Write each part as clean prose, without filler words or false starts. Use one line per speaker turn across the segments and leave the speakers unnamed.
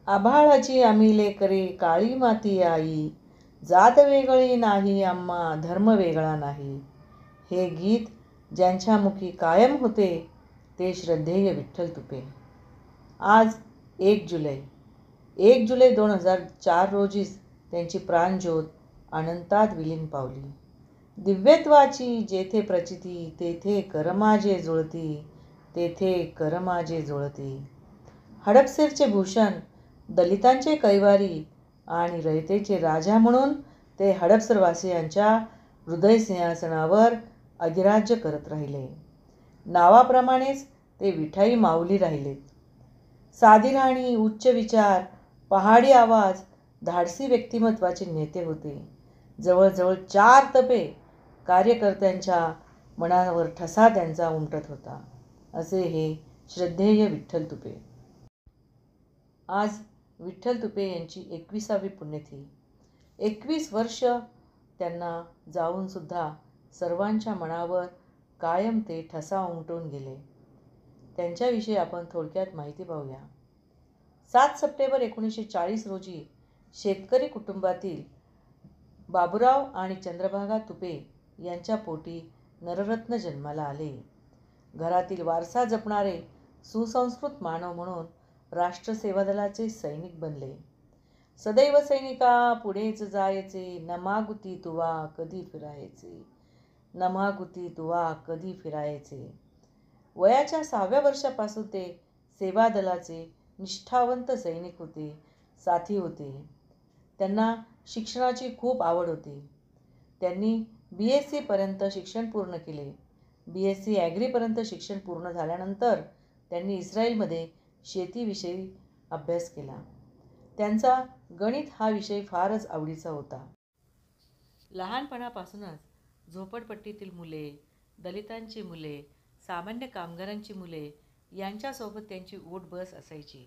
आभाळाची आम्ही लेकरे काळी माती आई, जात वेगळी नाही आम्हा धर्म वेगळा नाही. हे गीत ज्यांच्या मुखी कायम होते ते श्रद्धेय विठ्ठल तुपे. आज 1 जुलै 1 जुलै 2004 रोजीच त्यांची प्राणज्योत अनंतात विलीन पावली. दिव्यत्वाची जेथे प्रचिती तेथे कर माझे जुळती, तेथे कर माझे जुळती. हडपसरचे भूषण, दलितांचे कैवारी आणि रयतेचे राजा म्हणून ते हडपसरवासियांच्या हृदय सिंहासनावर अधिराज्य करत राहिले. नावाप्रमाणेच ते विठाई माऊली राहिलेत. साधी राहणी, उच्च विचार, पहाडी आवाज, धाडसी व्यक्तिमत्वाचे नेते होते. जवळजवळ 4 तपे कार्यकर्त्यांच्या मनावर ठसा त्यांचा उमटत होता. असे हे श्रद्धेय विठ्ठल तुपे. आज विठ्ठल तुपे यांची 21वी पुण्यतिथी. 21 वर्ष त्यांना जाऊनसुद्धा सर्वांच्या मनावर कायम ते ठसा उमटून गेले. त्यांच्याविषयी आपण थोडक्यात माहिती पाहूया. 7 सप्टेंबर 1940 रोजी शेतकरी कुटुंबातील बाबूराव आणि चंद्रभागा तुपे यांच्या पोटी नररत्न जन्माला आले. घरातील वारसा जपणारे सुसंस्कृत मानव म्हणून राष्ट्र सेवादलाचे सैनिक बनले. सदैव सैनिका पुढेच जायचे, नमागुती तुवा कधी फिरायचे, नमागुती तुवा कधी फिरायचे. वयाच्या 6व्या वर्षापासून ते सेवादलाचे निष्ठावंत सैनिक होते, साथी होते. त्यांना शिक्षणाची खूप आवड होती. त्यांनी BSc पर्यंत शिक्षण पूर्ण केले. BSc ॲग्रीपर्यंत शिक्षण पूर्ण झाल्यानंतर त्यांनी इस्रायलमध्ये शेतीविषयी अभ्यास केला. त्यांचा गणित हा विषय फारच आवडीचा होता. लहानपणापासूनच झोपडपट्टीतील मुले, दलितांची मुले, सामान्य कामगारांची मुले यांच्यासोबत त्यांची ओट बस असायची.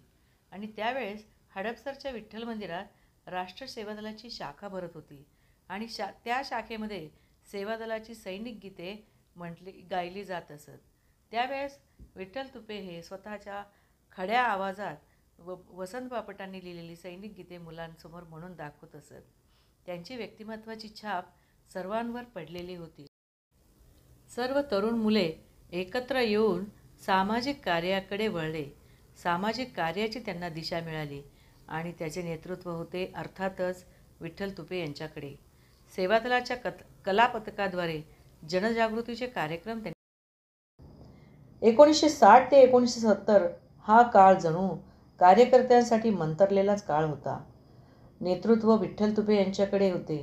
आणि त्यावेळेस हडपसरच्या विठ्ठल मंदिरात राष्ट्र सेवादलाची शाखा भरत होती आणि त्या शाखेमध्ये सेवादलाची सैनिक गीते गायली जात असत. त्यावेळेस विठ्ठल तुपे हे स्वतःच्या खड्या आवाजात वसंत बापटांनी लिहिलेली सैनिक गीते मुलांसमोर म्हणून दाखवत असत. त्यांची व्यक्तिमत्वाची छाप सर्वांवर पडलेली होती. सर्व तरुण मुले एकत्र येऊन सामाजिक कार्याकडे वळले. सामाजिक कार्याची त्यांना दिशा मिळाली आणि त्याचे नेतृत्व होते अर्थातच विठ्ठल तुपे यांच्याकडे. सेवादलाच्या कलापथकाद्वारे जनजागृतीचे कार्यक्रम त्यांनी 1960 ते 1970 हा काळ जणू कार्यकर्त्यांसाठी मंतरलेलाच काळ होता. नेतृत्व विठ्ठल तुपे यांच्याकडे होते.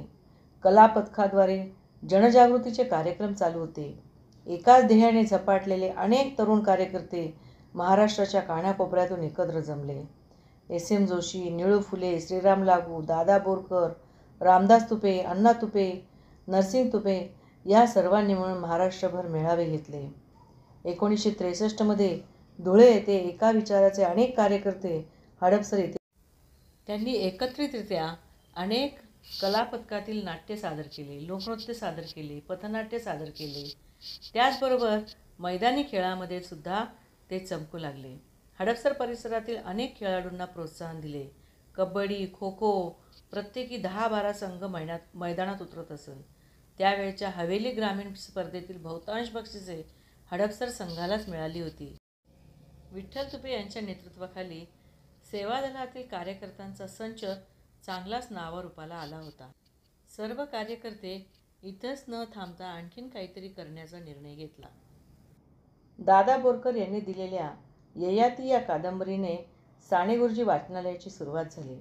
कलापथकाद्वारे जनजागृतीचे कार्यक्रम चालू होते. एकाच ध्येयाने झपाटलेले अनेक तरुण कार्यकर्ते महाराष्ट्राच्या कानाकोपऱ्यातून एकत्र जमले. SM जोशी, निळू फुले, श्रीराम लागू, दादा बोरकर, रामदास तुपे, अण्णा तुपे, नरसिंग तुपे या सर्वांनी मिळून महाराष्ट्रभर मेळावे घेतले. 1963 मध्ये धुळे येथे एका विचाराचे अनेक कार्यकर्ते हडपसर येथे त्यांनी एकत्रितरित्या अनेक कलापथकातील नाट्य सादर केले, लोकनृत्य सादर केले, पथनाट्य सादर केले. त्याचबरोबर मैदानी खेळामध्ये सुद्धा ते चमकू लागले. हडपसर परिसरातील अनेक खेळाडूंना प्रोत्साहन दिले. कबड्डी, खो खो प्रत्येकी 10-12 संघ मैदानात उतरत असत. त्यावेळच्या हवेली ग्रामीण स्पर्धेतील बहुतांश बक्षिसे हडपसर संघालाच मिळाली होती. विठ्ठल तुपे यांच्या नेतृत्वाखाली सेवादलातील कार्यकर्त्यांचा संच चांगलाच नावारूपाला आला होता. सर्व कार्यकर्ते इथंच न थांबता आणखीन काहीतरी करण्याचा निर्णय घेतला. दादा बोरकर यांनी दिलेल्या ययाती या कादंबरीने साने गुरुजी वाचनालयाची सुरुवात झाली.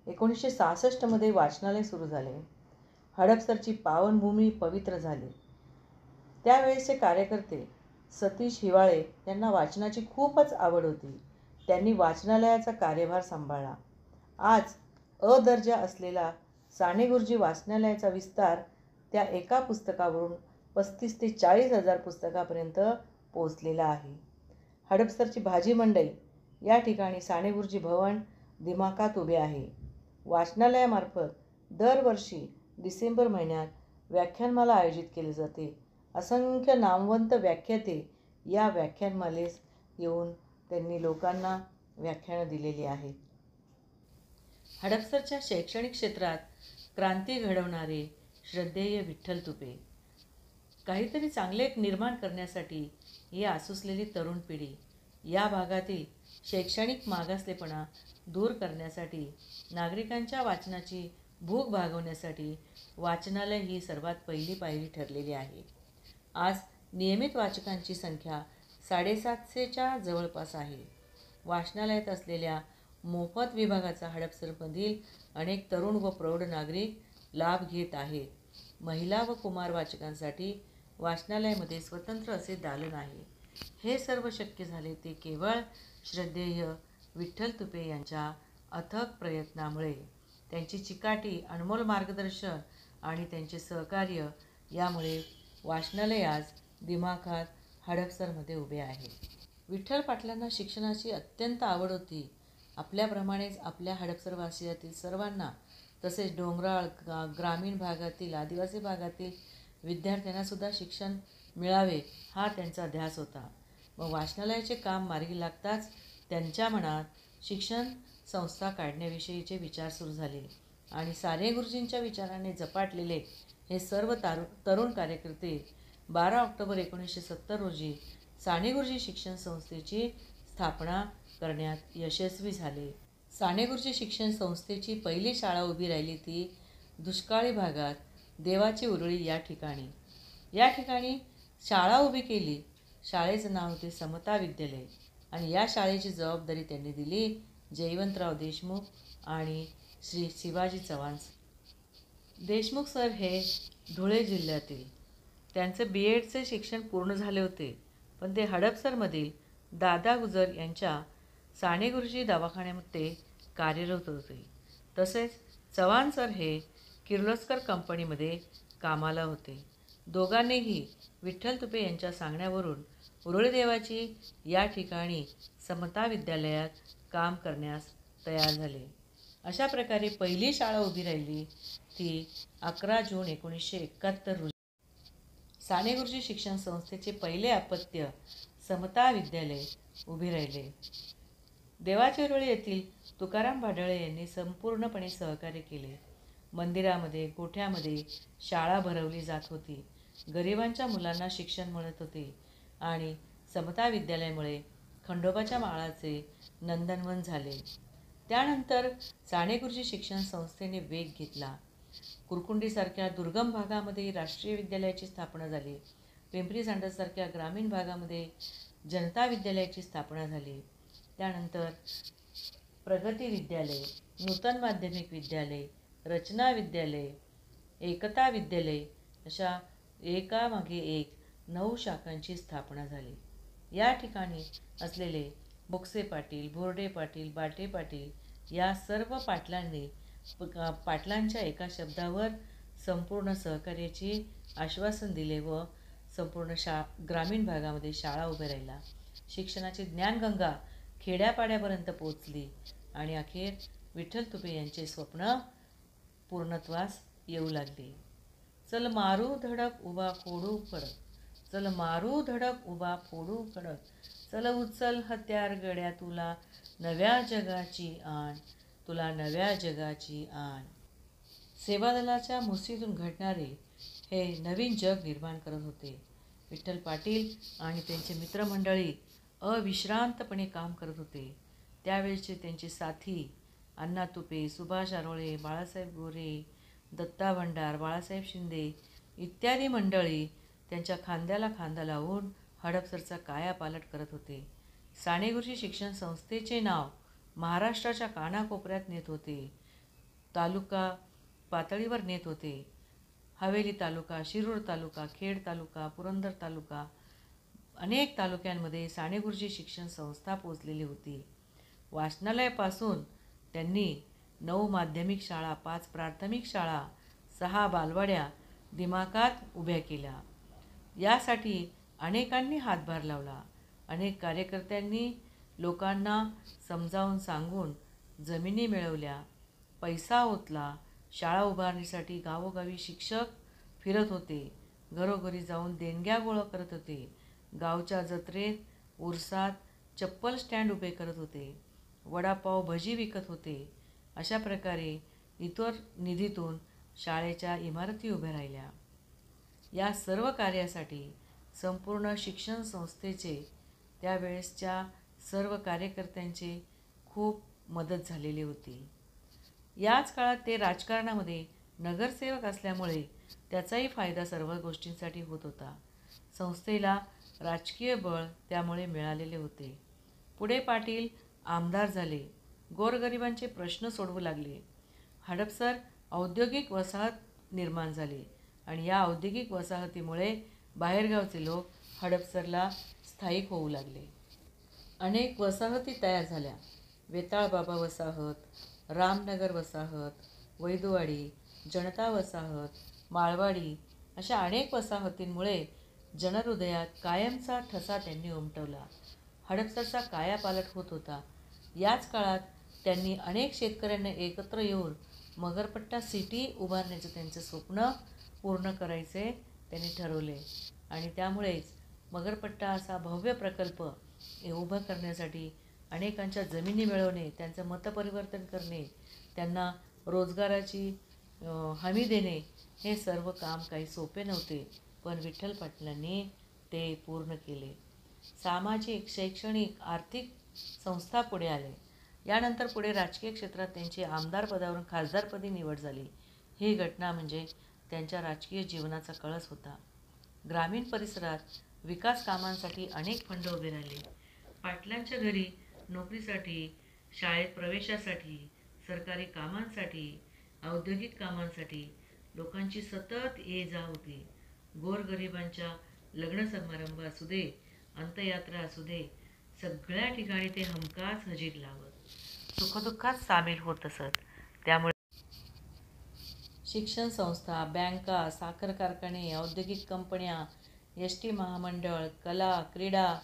1966 मध्ये वाचनालय सुरू झाले. हडपसरची पावनभूमी पवित्र झाली. त्यावेळेसचे कार्यकर्ते सतीश हिवाळे यांना वाचनाची खूपच आवड होती. त्यांनी वाचनालयाचा कार्यभार सांभाळला. आज अ दर्जा असलेला साने गुरुजी वाचनालयाचा विस्तार त्या एका पुस्तकावरून 35 ते 40 हजार पुस्तकापर्यंत पोहोचलेला आहे. हडपसरची भाजी मंडई या ठिकाणी साने गुरुजी भवन दिमाखात उभे आहे. वाचनालयामार्फत दरवर्षी डिसेंबर महिन्यात व्याख्यानमाला आयोजित केली जाते. असंख्य नामवंत व्याख्याते या व्याख्यानमालेस येऊन त्यांनी लोकांना व्याख्यानं दिलेली आहेत. हडपसरच्या शैक्षणिक क्षेत्रात क्रांती घडवणारे श्रद्धेय विठ्ठल तुपे. काहीतरी चांगले निर्माण करण्यासाठी ही आसुसलेली तरुण पिढी या भागातील शैक्षणिक मागासलेपणा दूर करण्यासाठी, नागरिकांच्या वाचनाची भूक भागवण्यासाठी वाचनालय ही सर्वात पहिली पायरी ठरलेली आहे. आज नियमित वाचकांची संख्या 750च्या जवळपास आहे. वाचनालयात असलेल्या मोफत विभागाचा हडपसरमधील अनेक तरुण व प्रौढ नागरिक लाभ घेत आहेत. महिला व कुमार वाचकांसाठी वाचनालयामध्ये स्वतंत्र असे दालन आहे. हे सर्व शक्य झाले ते केवळ श्रद्धेय विठ्ठल तुपे यांच्या अथक प्रयत्नामुळे. त्यांची चिकाटी, अनमोल मार्गदर्शन आणि त्यांचे सहकार्य यामुळे वाचनालय आज दिमाखात हडपसरमध्ये उभे आहे. विठ्ठल पाटलांना शिक्षणाची अत्यंत आवड होती. आपल्याप्रमाणेच आपल्या हडपसरवासियातील सर्वांना, तसेच डोंगराळ ग्रामीण भागातील, आदिवासी भागातील विद्यार्थ्यांनासुद्धा शिक्षण मिळावे हा त्यांचा ध्यास होता. मग वाचनालयाचे काम मार्गी लागताच त्यांच्या मनात शिक्षण संस्था काढण्याविषयीचे विचार सुरू झाले आणि साने गुरुजींच्या विचाराने झपाटलेले हे सर्व तरुण कार्यकर्ते 12 ऑक्टोबर 1970 रोजी साने गुरुजी शिक्षण संस्थेची स्थापना करण्यात यशस्वी झाले. साने गुरुजी शिक्षण संस्थेची पहिली शाळा उभी राहिली ती दुष्काळी भागात देवाची उरळी या ठिकाणी. या ठिकाणी शाळा उभी केली. शाळेचं नाव होते समता विद्यालय आणि या शाळेची जबाबदारी त्यांनी दिली जयवंतराव देशमुख आणि श्री शिवाजी चव्हाण. देशमुख सर हे धुळे जिल्ह्यातील. त्यांचं BEdचे शिक्षण पूर्ण झाले होते, पण ते हडपसरमधील दादा गुजर यांच्या साने गुरुजी दवाखान्यामध्ये कार्यरत होते. तसेच चव्हाण सर हे किर्लोस्कर कंपनीमध्ये कामाला होते. दोघांनीही विठ्ठल तुपे यांच्या सांगण्यावरून उरुळदेवाची या ठिकाणी समता विद्यालयात काम करण्यास तयार झाले. अशा प्रकारे पहिली शाळा उभी राहिली ती 11 जून 1971 रोजी. साने गुरुजी शिक्षण संस्थेचे पहिले अपत्य समता विद्यालय उभे राहिले. देवाची उरळी येथील तुकाराम भाडळे यांनी संपूर्णपणे सहकार्य केले. मंदिरामध्ये, गोठ्यामध्ये शाळा भरवली जात होती. गरिबांच्या मुलांना शिक्षण मिळत होते आणि समता विद्यालयामुळे खंडोबाच्या माळाचे नंदनवन झाले. त्यानंतर साने गुरुजी शिक्षण संस्थेने वेग घेतला. कुरकुंडीसारख्या दुर्गम भागामध्ये राष्ट्रीय विद्यालयाची स्थापना झाली. पिंपरी चांडससारख्या ग्रामीण भागामध्ये जनता विद्यालयाची स्थापना झाली. त्यानंतर प्रगती विद्यालय, नूतन माध्यमिक विद्यालय, रचना विद्यालय, एकता विद्यालय अशा एकामागे एक 9 शाखांची स्थापना झाली. या ठिकाणी असलेले बोक्से पाटील, बोर्डे पाटील, बाटे पाटील या सर्व पाटलांनी पाटलांच्या एका शब्दावर संपूर्ण सहकार्याची आश्वासन दिले व संपूर्ण ग्रामीण भागामध्ये शाळा उभ्या राहिल्या. शिक्षणाची ज्ञानगंगा खेड्यापाड्यापर्यंत पोचली आणि अखेर विठ्ठल तुपे यांचे स्वप्न पूर्णत्वास येऊ लागले. चल मारू धडक उभा फोडू खडक, चल मारू धडक उभा फोडू खडक, चल उचल हत्यार गड्या तुला नव्या जगाची आण, तुला नव्या जगाची आण. सेवादलाच्या मुसीतून घडणारे हे नवीन जग निर्माण करत होते. विठ्ठल पाटील आणि त्यांचे मित्रमंडळी अविश्रांतपणे काम करत होते. त्यावेळचे त्यांचे साथी अण्णा तुपे, सुभाष आरोळे, बाळासाहेब गोरे, दत्ता भंडार, बाळासाहेब शिंदे इत्यादी मंडळी त्यांच्या खांद्याला खांदा लावून हडपसरचा कायापालट करत होते. साने गुरुजी शिक्षण संस्थेचे नाव महाराष्ट्राच्या कानाकोपऱ्यात नेत होते. तालुका पातळीवर नेत होते. हवेली तालुका, शिरूर तालुका, खेड तालुका, पुरंदर तालुका अनेक तालुक्यांमध्ये साने गुरुजी शिक्षण संस्था पोचलेली होती. वाचनालयापासून त्यांनी 9 माध्यमिक शाळा, 5 प्राथमिक शाळा, 6 बालवाड्या दिमाखात उभ्या केल्या. यासाठी अनेकांनी हातभार लावला. अनेक कार्यकर्त्यांनी लोकांना समजावून सांगून जमिनी मिळवल्या, पैसा ओतला. शाळा उभारणीसाठी गावोगावी शिक्षक फिरत होते. घरोघरी जाऊन देणग्या गोळा करत होते. गावच्या जत्रेत, उरसात चप्पल स्टँड उभे करत होते. वडापाव, भजी विकत होते. अशा प्रकारे इतर निधीतून शाळेच्या इमारती उभ्या राहिल्या. या सर्व कार्यासाठी संपूर्ण शिक्षण संस्थेचे, त्यावेळेसच्या सर्व कार्यकर्त्यांची खूप मदत झालेली होती. याच काळात ते राजकारणामध्ये नगरसेवक असल्यामुळे त्याचाही फायदा सर्व गोष्टींसाठी होत होता. संस्थेला राजकीय बळ त्यामुळे मिळालेले होते. पुढे पाटील आमदार झाले. गोरगरिबांचे प्रश्न सोडवू लागले. हडपसर औद्योगिक वसाहत निर्माण झाली आणि या औद्योगिक वसाहतीमुळे बाहेरगावचे लोक हडपसरला स्थायिक होऊ लागले. अनेक वसाहती तयार झाल्या. वेताळबाबा वसाहत, रामनगर वसाहत, वैदुवाडी, जनता वसाहत, माळवाडी अशा अनेक वसाहतींमुळे जनहृदयात कायमचा ठसा त्यांनी उमटवला. हडपसरचा कायापालट होत होता. याच काळात त्यांनी अनेक शेतकऱ्यांना एकत्र येऊन मगरपट्टा सिटी उभारण्याचं त्यांचं स्वप्न पूर्ण करायचे त्यांनी ठरवले आणि त्यामुळेच मगरपट्टा असा भव्य प्रकल्प उभं करण्यासाठी अनेकांच्या जमिनी मिळवणे, त्यांचं मतपरिवर्तन करणे, त्यांना रोजगाराची हमी देणे, हे सर्व काम काही सोपे नव्हते. पण विठ्ठल पाटलांनी ते पूर्ण केले. सामाजिक, शैक्षणिक, आर्थिक संस्था पुढे आले. यानंतर पुढे राजकीय क्षेत्रात त्यांची आमदारपदावरून खासदारपदी निवड झाली. ही घटना म्हणजे त्यांच्या राजकीय जीवनाचा कळस होता. ग्रामीण परिसरात विकास कामांसाठी अनेक फंड उभे राहिले. पाटलांच्या घरी नोकरीसाठी, शाळेत प्रवेशासाठी, सरकारी कामांसाठी, औद्योगिक कामांसाठी लोकांची सतत ये जा होती. गोरगरिबांच्या लग्न समारंभ असू दे, अंत्ययात्रा असू दे, सगळ्या ठिकाणी ते हमखास हजेरी लावत, सुखदुःखात सामील होत असत. त्यामुळे शिक्षण संस्था, बँका, साखर कारखाने, औद्योगिक कंपन्या, एस.टी. महामंडळ, कला, क्रीडा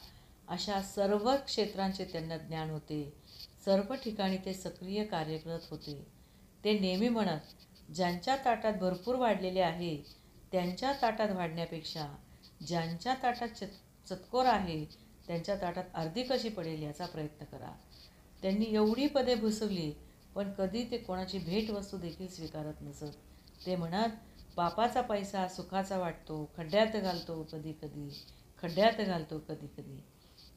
अशा सर्व क्षेत्रांचे त्यांना ज्ञान होते. सर्व ठिकाणी ते सक्रिय कार्यरत होते. ते नेहमी म्हणत, ज्यांच्या ताटात भरपूर वाढलेले आहे त्यांच्या ताटात वाढण्यापेक्षा ज्यांच्या ताटात चतकोर आहे त्यांच्या ताटात अर्धी कशी पडेल याचा प्रयत्न करा. त्यांनी एवढी पदे भूषवली पण कधी ते कोणाची भेटवस्तू देखील स्वीकारत नसत. ते म्हणत, बापाचा पैसा सुखाचा वाटतो, खड्ड्यात घालतो कधी कधी, खड्ड्यात घालतो कधी कधी.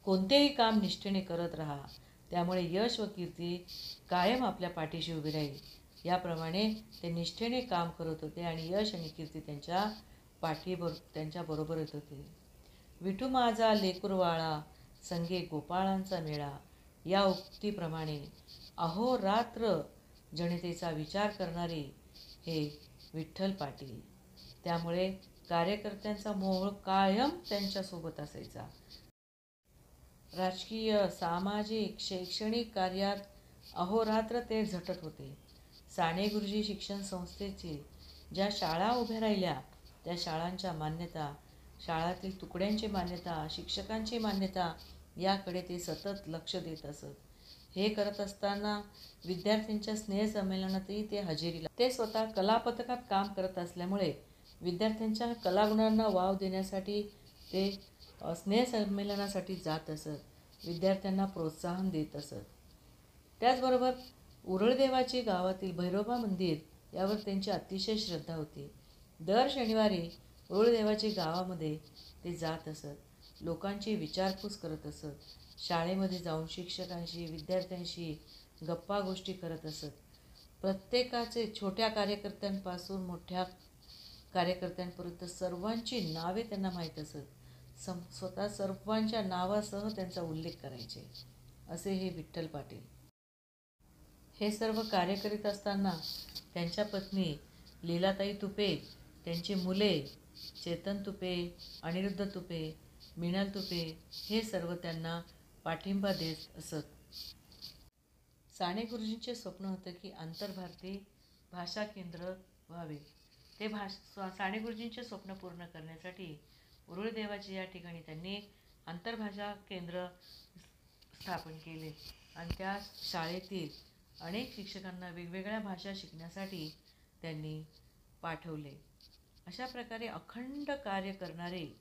कोणतेही काम निष्ठेने करत राहा, त्यामुळे यश व कीर्ती कायम आपल्या पाठीशी उभी राहील. याप्रमाणे ते निष्ठेने काम करत होते आणि यश आणि कीर्ती त्यांच्या बरोबर येत होते. विठू माझा लेकुरवाळा, संगे गोपाळांचा मेळा या उक्तीप्रमाणे अहोरात्र जनतेचा विचार करणारे हे विठ्ठल पाटील. त्यामुळे कार्यकर्त्यांचा मोह कायम त्यांच्यासोबत असायचा. राजकीय, सामाजिक, शैक्षणिक कार्यात अहोरात्र ते झटत होते. साने गुरुजी शिक्षण संस्थेची ज्या शाळा उभ्या राहिल्या त्या शाळांच्या मान्यता, शाळातील तुकड्यांची मान्यता, शिक्षकांची मान्यता याकडे ते सतत लक्ष देत असत. हे करत असताना विद्यार्थ्यांच्या स्नेहसंमेलनातही ते हजेरी लावत. ते स्वतः कला पथकात काम करत असल्यामुळे विद्यार्थ्यांच्या कलागुणांना वाव देण्यासाठी ते स्नेहसंमेलनासाठी जात असत, विद्यार्थ्यांना प्रोत्साहन देत असत. त्याचबरोबर उरळदेवाची गावातील भैरोबा मंदिर यावर त्यांची अतिशय श्रद्धा होती. दर शनिवारी उरळदेवाची गावामध्ये ते जात असत, लोकांची विचारपूस करत असत, शाळेमध्ये जाऊन शिक्षकांशी, विद्यार्थ्यांशी गप्पा गोष्टी करत असत. प्रत्येकाचे छोट्या कार्यकर्त्यांपासून मोठ्या कार्यकर्त्यांपर्यंत सर्वांची नावे त्यांना माहीत असत. स्वतः सर्वांच्या नावासह त्यांचा उल्लेख करायचे. असे हे विठ्ठल पाटील. हे सर्व कार्य करीत असताना त्यांच्या पत्नी लीलाताई तुपे, त्यांची मुले चेतन तुपे, अनिरुद्ध तुपे, मिनल तुपे हे सर्व त्यांना पाठिंबा देत असत. साने गुरुजींचे स्वप्न होतं की आंतरभारतीय भाषा केंद्र व्हावे. ते साने गुरुजींचे स्वप्न पूर्ण करण्यासाठी उरुळदेवाचे या ठिकाणी त्यांनी आंतरभाषा केंद्र स्थापन केले आणि त्या शाळेतील अनेक शिक्षकांना वेगवेगळ्या भाषा शिकण्यासाठी त्यांनी पाठवले. अशा प्रकारे अखंड कार्य करणारे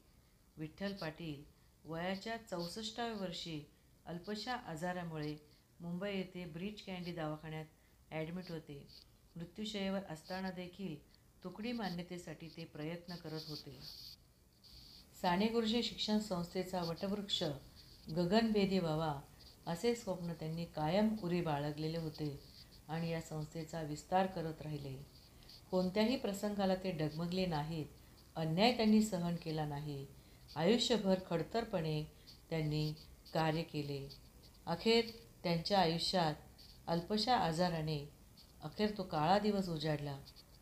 विठ्ठल पाटील वयाच्या 64व्या वर्षी अल्पशा आजारामुळे मुंबई येथे ब्रीच कँडी दवाखान्यात ॲडमिट होते. मृत्यूशय्येवर असताना देखील तुकडी मान्यतेसाठी ते प्रयत्न करत होते. साने गुरुजी शिक्षण संस्थेचा वटवृक्ष गगनभेदी व्हावा असे स्वप्न त्यांनी कायम उरी बाळगलेले होते आणि या संस्थेचा विस्तार करत राहिले. कोणत्याही प्रसंगाला ते डगमगले नाहीत. अन्याय त्यांनी सहन केला नाही. आयुष्यभर खडतरपणे त्यांनी कार्य केले. अखेर त्यांच्या आयुष्यात अल्पशा आजाराने तो काळा दिवस उजाडला.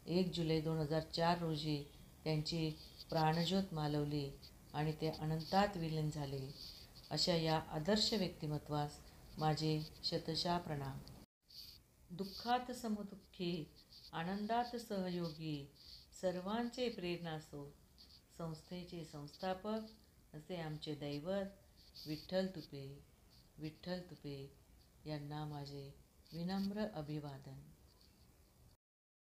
1 जुलै 2004 रोजी त्यांची प्राणज्योत मालवली आणि ते अनंतात विलीन झाले. अशा या आदर्श व्यक्तिमत्वास माझे शतशः प्रणाम. दुःखात समदुःखी, आनंदात सहयोगी, सर्वांचे प्रेरणास्रोत, संस्थेचे संस्थापक असे आमचे दैवत विठ्ठल तुपे. विठ्ठल तुपे यांना माझे विनम्र अभिवादन.